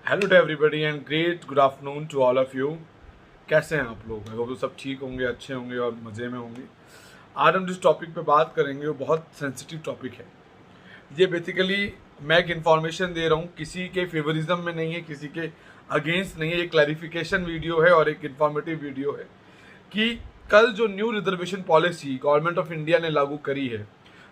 Hello to everybody and great good afternoon to all of you. कैसे हैं आप लोग? आई होप सब ठीक होंगे, अच्छे होंगे और मज़े में होंगे। आज हम जिस टॉपिक पे बात करेंगे वो बहुत सेंसिटिव टॉपिक है। ये बेसिकली मैं एक इन्फॉर्मेशन दे रहा हूँ, किसी के फेवरिज्म में नहीं है, किसी के अगेंस्ट नहीं है। ये क्लैरिफिकेशन वीडियो है और एक इन्फॉर्मेटिव वीडियो है कि कल जो new reservation policy government of India ने लागू करी है,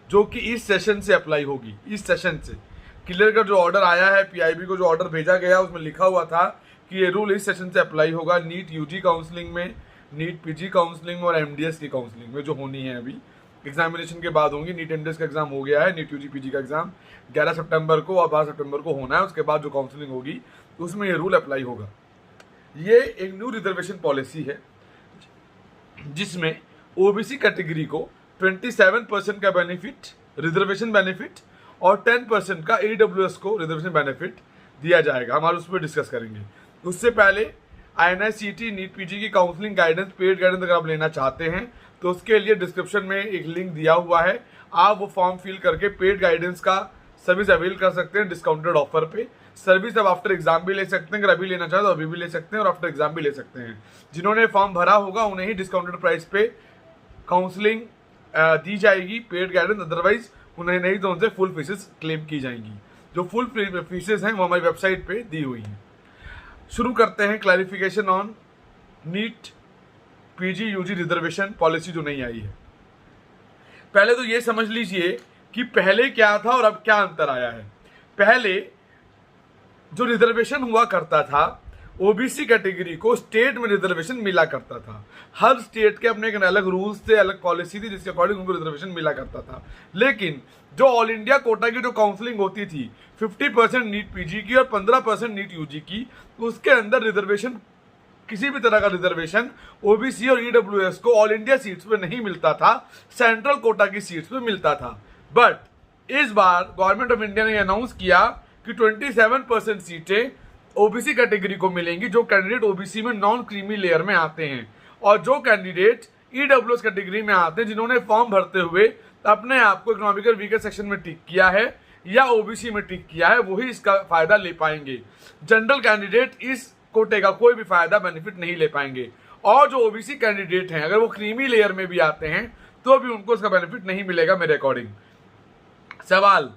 जो कि इस सेशन से अप्लाई होगी। इस सेशन से क्लियर का जो ऑर्डर आया है, पीआईबी को जो ऑर्डर भेजा गया, उसमें लिखा हुआ था कि ये रूल इस सेशन से अप्लाई होगा नीट यूजी काउंसलिंग में, नीट पीजी काउंसलिंग में और एमडीएस की काउंसलिंग में, जो होनी है अभी एग्जामिनेशन के बाद होंगी। नीट एमडीएस का एग्जाम हो गया है, नीट यूजी पीजी का एग्जाम 11 सितंबर को और 12 सितंबर को होना है। उसके बाद जो काउंसलिंग होगी उसमें ये रूल अप्लाई होगा। ये एक न्यू रिजर्वेशन पॉलिसी है जिसमें ओबीसी कैटेगरी को 27% का बेनिफिट, रिजर्वेशन बेनिफिट और 10% का ईडब्ल्यूएस को रिजर्वेशन बेनिफिट दिया जाएगा। हम आज उस पर डिस्कस करेंगे। उससे पहले आईएनआईसीटी नीट पीजी की काउंसलिंग गाइडेंस, पेड गाइडेंस अगर आप लेना चाहते हैं तो उसके लिए डिस्क्रिप्शन में एक लिंक दिया हुआ है। आप वो फॉर्म फिल करके पेड गाइडेंस का सर्विस अवेल कर सकते हैं डिस्काउंटेड ऑफर पे। सर्विस अब आफ्टर एग्जाम भी ले सकते हैं, अगर अभी लेना चाहे तो अभी भी ले सकते हैं और आफ्टर एग्जाम भी ले सकते हैं। जिन्होंने फॉर्म भरा होगा उन्हें ही डिस्काउंटेड प्राइस पे काउंसलिंग दी जाएगी, पेड गाइडेंस। अदरवाइज उन्हें नहीं तो उनसे फुल फीसेस क्लेम की जाएंगी। जो फुल फीसेस हैं वो हमारी वेबसाइट पे दी हुई हैं। शुरू करते हैं clarification on NEET PG UG reservation policy जो नहीं आई है। पहले तो ये समझ लीजिए कि पहले क्या था और अब क्या अंतर आया है। पहले जो रिजर्वेशन हुआ करता था, ओबीसी कैटेगरी को स्टेट में रिजर्वेशन मिला करता था। हर स्टेट के अपने एक अलग रूल्स थे, अलग पॉलिसी थी जिसके अकॉर्डिंग उनको रिजर्वेशन मिला करता था। लेकिन जो ऑल इंडिया कोटा की जो काउंसलिंग होती थी 50% नीट पीजी की और 15% नीट यूजी की, उसके अंदर रिजर्वेशन, किसी भी तरह का रिजर्वेशन ओबीसी और ईडब्ल्यूएस को ऑल इंडिया सीट्स पे नहीं मिलता था, सेंट्रल कोटा की सीट्स पे मिलता था। बट इस बार गवर्नमेंट ऑफ इंडिया ने अनाउंस किया कि 27% सीटें ओबीसी कैटेगरी को मिलेंगी, जो कैंडिडेट ओबीसी में नॉन क्रीमी लेयर में आते हैं, और जो कैंडिडेट ईडब्ल्यूएस कैटेगरी में आते हैं, जिन्होंने फॉर्म भरते हुए अपने आप को इकोनॉमिकल वीकर सेक्शन में टिक किया है या ओबीसी में टिक किया है, वही इसका फायदा ले पाएंगे। जनरल कैंडिडेट इस कोटे का कोई भी फायदा बेनिफिट नहीं ले पाएंगे। और जो ओबीसी कैंडिडेट हैं, अगर वो क्रीमी लेयर में भी आते हैं तो भी उनको इसका बेनिफिट नहीं मिलेगा मेरे अकॉर्डिंग। सवाल,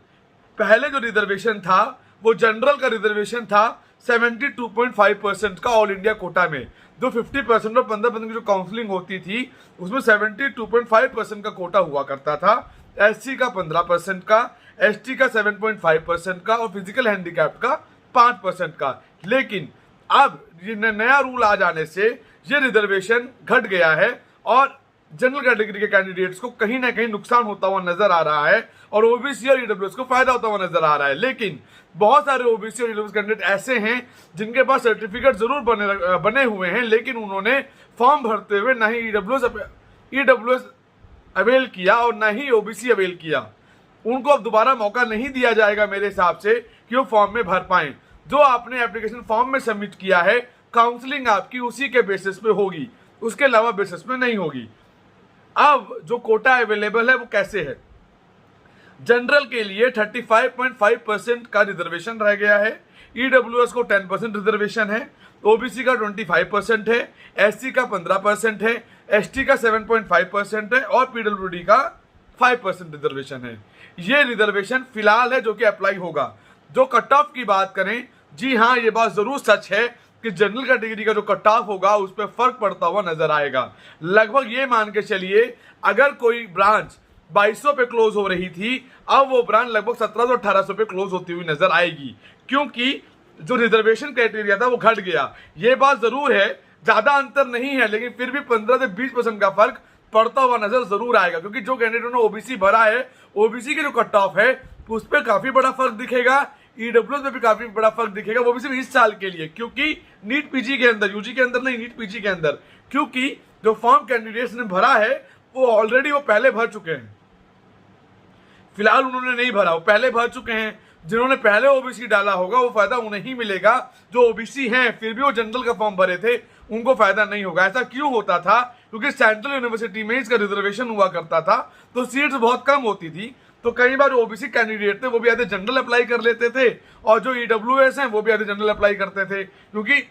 पहले जो रिजर्वेशन था वो जनरल का रिजर्वेशन था 72.5% का ऑल इंडिया कोटा में। जो 50% और 15% की जो काउंसलिंग होती थी उसमें 72.5% का कोटा हुआ करता था। एससी का 15% का, एसटी का 7.5% का और फिजिकल हैंडीकैप का 5% का। लेकिन अब ये नया रूल आ जाने से ये रिजर्वेशन घट गया है और जनरल कैटेगरी के कैंडिडेट्स को कहीं ना कहीं नुकसान होता हुआ नजर आ रहा है और ओबीसी और ईडब्ल्यूएस को फायदा होता हुआ नजर आ रहा है। लेकिन बहुत सारे ओबीसी और ईडब्ल्यूएस कैंडिडेट ऐसे हैं जिनके पास सर्टिफिकेट जरूर बने हुए हैं, लेकिन उन्होंने फॉर्म भरते हुए ना ही ईडब्ल्यूएस अवेल किया और ना ही ओबीसी अवेल किया। उनको अब दोबारा मौका नहीं दिया जाएगा मेरे हिसाब से कि वो फॉर्म में भर पाए। जो आपने एप्लीकेशन फॉर्म में सबमिट किया है, काउंसलिंग आपकी उसी के बेसिस पे होगी, उसके अलावा बेसिस पे नहीं होगी। अब जो कोटा अवेलेबल है वो कैसे है? जनरल के लिए 35.5% का रिजर्वेशन रह गया है, ईडब्ल्यूएस को 10% रिजर्वेशन है, ओबीसी का 25% है, एससी का 15% है, एसटी का 7.5% है और पीडब्ल्यूडी का 5% रिजर्वेशन है। ये रिजर्वेशन फिलहाल है जो कि अप्लाई होगा। जो कट ऑफ की बात करें, जी हाँ, ये बात जरूर सच है कि जनरल कैटेगरी का जो कट ऑफ होगा उस पर फर्क पड़ता हुआ नजर आएगा। लगभग ये मान के चलिए, अगर कोई ब्रांच 2200 पे क्लोज हो रही थी, अब वो ब्रांच लगभग 1700-1800 पे क्लोज होती हुई नजर आएगी, क्योंकि जो रिजर्वेशन क्राइटेरिया था वो घट गया। ये बात जरूर है, ज्यादा अंतर नहीं है, लेकिन फिर भी 15 से 20% का फर्क पड़ता हुआ नजर जरूर आएगा, क्योंकि जो कैंडिडेट ने ओबीसी भरा है, ओबीसी की जो कट ऑफ है उस पर काफी बड़ा फर्क दिखेगा, ईडब्ल्यूएस में भी काफी बड़ा फर्क दिखेगा, वो भी सिर्फ इस साल के लिए, क्योंकि नीट पीजी के अंदर, यूजी के अंदर नहीं, नीट पीजी के अंदर, क्योंकि जो फॉर्म कैंडिडेट्स ने भरा है वो ऑलरेडी वो पहले भर चुके हैं। फिलहाल उन्होंने नहीं भरा, वो पहले भर चुके हैं। जिन्होंने पहले ओबीसी डाला होगा वो फायदा उन्हें ही मिलेगा। जो ओबीसी हैं फिर भी वो जनरल का फॉर्म भरे थे, उनको फायदा नहीं होगा। ऐसा क्यों होता था? क्योंकि सेंट्रल यूनिवर्सिटी में इसका रिजर्वेशन हुआ करता था तो सीट्स बहुत कम होती थी। तो कई बार ओबीसी कैंडिडेट थे वो भी आधे जनरल अप्लाई कर लेते थे, और जो ईडब्ल्यूएस हैं वो भी आधे जनरल अप्लाई करते थे, क्योंकि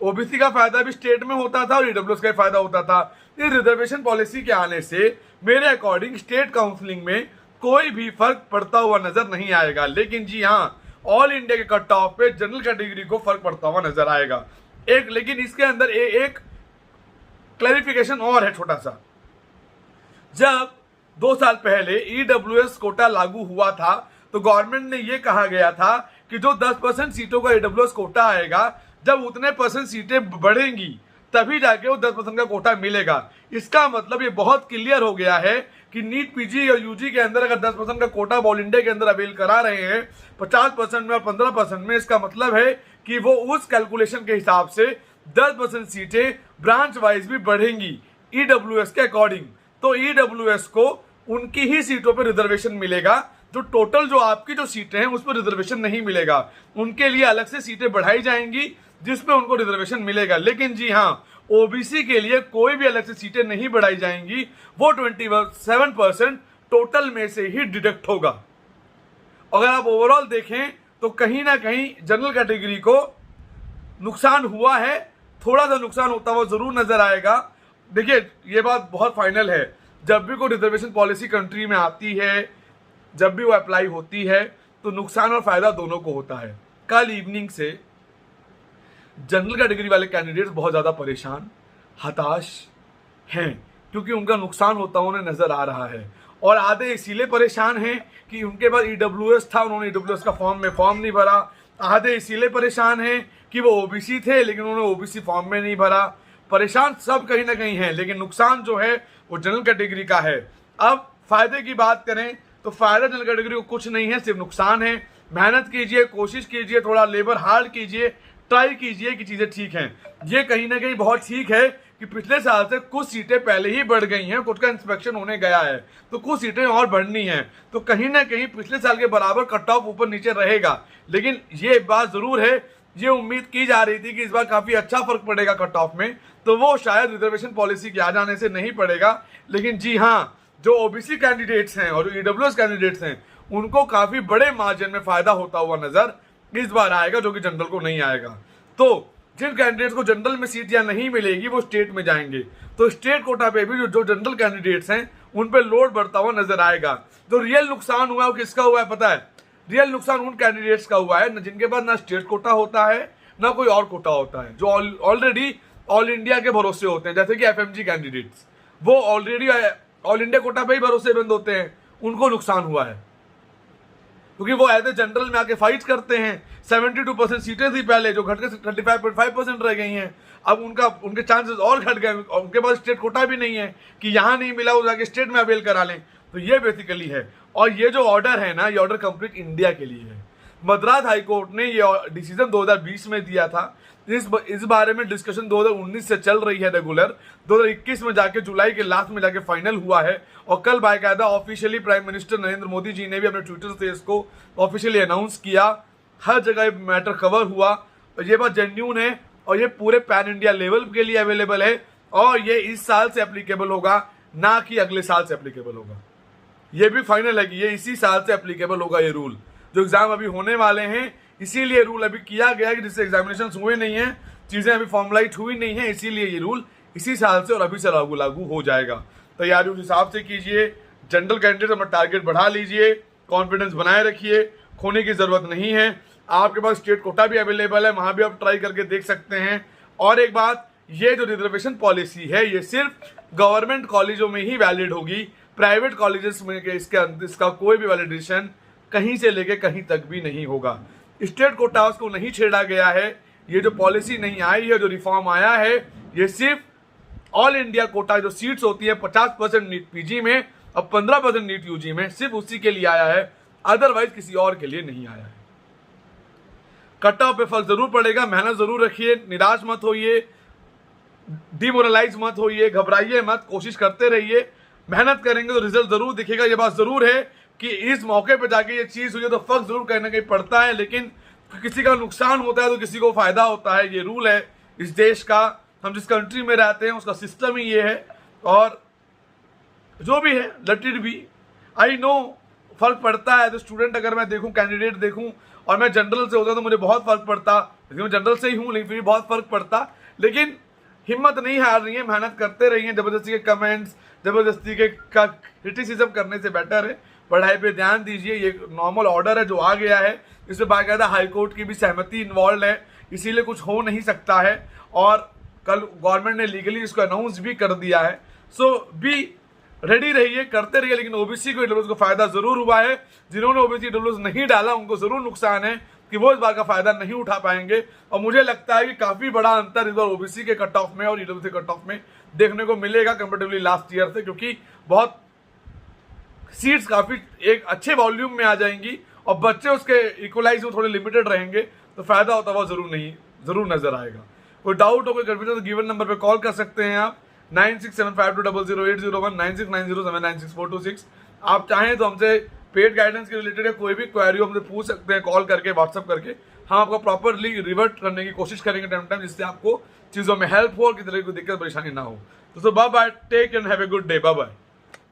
ओबीसी का फायदा भी स्टेट में होता था और ईडब्ल्यूएस का फायदा होता था। इस रिजर्वेशन पॉलिसी के आने से मेरे अकॉर्डिंग स्टेट काउंसलिंग में कोई भी फर्क पड़ता हुआ नजर नहीं आएगा। लेकिन जी हाँ, ऑल इंडिया के कट ऑफ पे जनरल कैटेगरी को फर्क पड़ता हुआ नजर आएगा। लेकिन इसके अंदर एक क्लैरिफिकेशन और है छोटा सा। जब 2 साल पहले ईडब्ल्यूएस कोटा लागू हुआ था तो गवर्नमेंट ने यह कहा गया था कि जो 10% सीटों का ईडब्ल्यूएस कोटा आएगा, जब उतने % सीटें बढ़ेंगी तभी जाके वो 10% का कोटा मिलेगा। इसका मतलब ये बहुत क्लियर हो गया है कि नीट पीजी और यूजी के अंदर अगर 10% का कोटा ऑल इंडिया के अंदर अवेल करा रहे हैं 50% में और 15% में, इसका मतलब है कि वो उस कैलकुलेशन के हिसाब से 10% सीटें ब्रांच वाइज भी बढ़ेंगी ईडब्ल्यूएस के अकॉर्डिंग। तो ईडब्ल्यूएस को उनकी ही सीटों पर रिजर्वेशन मिलेगा, जो टोटल जो आपकी जो सीटें हैं उस पर रिजर्वेशन नहीं मिलेगा। उनके लिए अलग से सीटें बढ़ाई जाएंगी जिसमें उनको रिजर्वेशन मिलेगा। लेकिन जी हाँ, ओबीसी के लिए कोई भी अलग से सीटें नहीं बढ़ाई जाएंगी, वो 27% टोटल में से ही डिडक्ट होगा। अगर आप ओवरऑल देखें तो कहीं ना कहीं जनरल कैटेगरी को नुकसान हुआ है, थोड़ा सा नुकसान होता हुआ जरूर नजर आएगा। देखिए, ये बात बहुत फाइनल है, जब भी कोई रिजर्वेशन पॉलिसी कंट्री में आती है, जब भी वो अप्लाई होती है, तो नुकसान और फायदा दोनों को होता है। कल इवनिंग से जनरल कैटेगरी वाले कैंडिडेट्स बहुत ज़्यादा परेशान, हताश हैं, क्योंकि उनका नुकसान होता हुआ उन्हें नजर आ रहा है। और आधे इसीलिए परेशान हैं कि उनके पास ईडब्ल्यूएस था, उन्होंने ईडब्ल्यूएस का फॉर्म नहीं भरा। आधे इसीलिए परेशान हैं कि वो ओबीसी थे लेकिन उन्होंने ओबीसी फॉर्म में नहीं भरा। परेशान सब कहीं ना कहीं हैं, लेकिन नुकसान जो है वो जनरल कैटेगरी का है। अब फायदे की बात करें तो फायदा जनरल कैटेगरी को कुछ नहीं है, सिर्फ नुकसान है। मेहनत कीजिए, कोशिश कीजिए, थोड़ा लेबर हार्ड कीजिए, ट्राई कीजिए कि चीजें ठीक हैं। ये कहीं ना कहीं बहुत ठीक है कि पिछले साल से कुछ सीटें पहले ही बढ़ गई हैं, कुछ का इंस्पेक्शन होने गया है, तो कुछ सीटें और बढ़नी हैं, तो कहीं ना कहीं पिछले साल के बराबर कट ऑफ ऊपर नीचे रहेगा। लेकिन ये बात जरूर है, ये उम्मीद की जा रही थी कि इस बार काफी अच्छा फर्क पड़ेगा कट ऑफ में, तो वो शायद रिजर्वेशन पॉलिसी के आ जाने से नहीं पड़ेगा। लेकिन जी हाँ, जो ओबीसी कैंडिडेट्स हैं और ईडब्ल्यूएस कैंडिडेट्स हैं, उनको काफी बड़े मार्जिन में फायदा होता हुआ नजर इस बार आएगा, जो कि जनरल को नहीं आएगा। तो जिन कैंडिडेट्स को जनरल में सीट या नहीं मिलेगी वो स्टेट में जाएंगे, तो स्टेट कोटा पे भी जो जनरल कैंडिडेट्स हैं उन पे लोड बढ़ता हुआ नजर आएगा। जो रियल नुकसान हुआ है वो किसका हुआ है पता है? रियल नुकसान उन कैंडिडेट्स का हुआ है जिनके पास ना स्टेट कोटा होता है ना कोई और कोटा होता है, जो ऑलरेडी ऑल इंडिया के भरोसे होते हैं, जैसे कि एफएमजी कैंडिडेट्स, वो ऑलरेडी ऑल इंडिया कोटा पे ही भरोसेमंद होते हैं, उनको नुकसान हुआ है, क्योंकि वो एज ए जनरल में आके फाइट करते हैं। 72% सीटें थी पहले, जो घट के 35.5% रह गई हैं। अब उनके चांसेस और घट गए, उनके पास स्टेट कोटा भी नहीं है कि यहाँ नहीं मिला वो जाके स्टेट में अवेल करा लें। तो ये बेसिकली है, और ये जो ऑर्डर है ना, ये ऑर्डर कंप्लीट इंडिया के लिए है। मद्रास हाईकोर्ट ने ये डिसीजन 2020 में दिया था। इस बारे में डिस्कशन 2019 से चल रही है रेगुलर, 2021 में जाके जुलाई के लास्ट में जाके फाइनल हुआ है, और कल बाकायदा officially prime minister Narendra Modi ji ने भी अपने ट्विटर से इसको ऑफिशियली अनाउंस किया। हर जगह मैटर कवर हुआ, और ये बात जेन्यून है, और ये पूरे पैन इंडिया लेवल के लिए अवेलेबल है, और ये इस साल से एप्लीकेबल होगा, ना कि अगले साल से एप्लीकेबल होगा। ये भी फाइनल है कि ये इसी साल से एप्लीकेबल होगा ये रूल। जो एग्जाम अभी होने वाले हैं, इसीलिए रूल अभी किया गया है कि जिससे एग्जामिनेशन हुए नहीं है, चीजें अभी फॉर्मलाइज हुई नहीं है, इसीलिए ये रूल इसी साल से और अभी से लागू हो जाएगा। तैयारी उस हिसाब से कीजिए, जनरल कैंडिडेट अपना टारगेट बढ़ा लीजिए, कॉन्फिडेंस बनाए रखिए, खोने की जरूरत नहीं है। आपके पास स्टेट कोटा भी अवेलेबल है, वहां भी आप ट्राई करके देख सकते हैं। और एक बात, ये जो रिजर्वेशन पॉलिसी है ये सिर्फ गवर्नमेंट कॉलेजों में ही वैलिड होगी, प्राइवेट कॉलेजेस में इसका कोई भी वैलिडेशन कहीं से लेके कहीं तक भी नहीं होगा। स्टेट कोटा को नहीं छेड़ा गया है, ये जो पॉलिसी नहीं आई है, जो रिफॉर्म आया है, ये सिर्फ ऑल इंडिया कोटा जो सीट्स होती है 50% नीट पीजी में और 15% नीट यूजी में, सिर्फ उसी के लिए आया है, अदरवाइज किसी और के लिए नहीं आया है। कट ऑफ पे फर्क जरूर पड़ेगा, मेहनत जरूर रखिए, निराश मत होइए, डिमोरलाइज मत होइए, घबराइए मत, कोशिश करते रहिए। मेहनत करेंगे तो रिजल्ट जरूर दिखेगा। ये बात जरूर है कि इस मौके पे जाके ये चीज हुई है तो फर्क जरूर कहीं ना कहीं पड़ता है, लेकिन किसी का नुकसान होता है तो किसी को फायदा होता है। ये रूल है इस देश का, हम जिस कंट्री में रहते हैं उसका सिस्टम ही ये है। और जो भी है, let it be. I know फर्क पड़ता है। तो स्टूडेंट अगर मैं देखूं, कैंडिडेट देखूं, और मैं जनरल से होता तो मुझे बहुत फर्क पड़ता, लेकिन मैं जनरल से ही हूं, लेकिन फिर भी बहुत फर्क पड़ता। लेकिन हिम्मत नहीं हार रही है, मेहनत करते रहिए। जबरदस्ती के कमेंट्स, जबरदस्ती के क्रिटिसिज्म करने से बेटर है पढ़ाई पे ध्यान दीजिए। ये नॉर्मल ऑर्डर है जो आ गया है, इसमें बाकायदा हाईकोर्ट की भी सहमति इन्वॉल्व है, इसीलिए कुछ हो नहीं सकता है। और कल गवर्नमेंट ने लीगली इसको अनाउंस भी कर दिया है। सो बी रेडी रहिए, करते रहिए। लेकिन ओबीसी को ईडब्ल्यूएस को फायदा जरूर हुआ है। जिन्होंने ओबीसी ईडब्ल्यूएस नहीं डाला उनको जरूर नुकसान है कि वो इस बार का फायदा नहीं उठा पाएंगे। और मुझे लगता है कि काफी बड़ा अंतर इस बार ओबीसी के कट ऑफ में और ईडब्ल्यूएस के कट ऑफ में देखने को मिलेगा कंपेरेटिवली लास्ट ईयर से, क्योंकि बहुत सीट्स काफी एक अच्छे वॉल्यूम में आ जाएंगी और बच्चे उसके इक्वलाइज में थोड़े लिमिटेड रहेंगे, तो फायदा होता हुआ जरूर नजर आएगा। कोई डाउट हो, कोई कंफ्यूजन, तो गिवन नंबर पे कॉल कर सकते हैं आप 9675200801 9690796426। आप चाहें तो हमसे पेड गाइडेंस के रिलेटेड कोई भी क्वेरी हो हमसे पूछ सकते हैं कॉल करके, व्हाट्सअप करके। हम आपको प्रॉपरली रिवर्ट करने की कोशिश करेंगे टाइम जिससे आपको चीज़ों में हेल्प हो और किसी तरह की दिक्कत परेशानी ना हो। तो bye bye, take and have a good day, bye bye.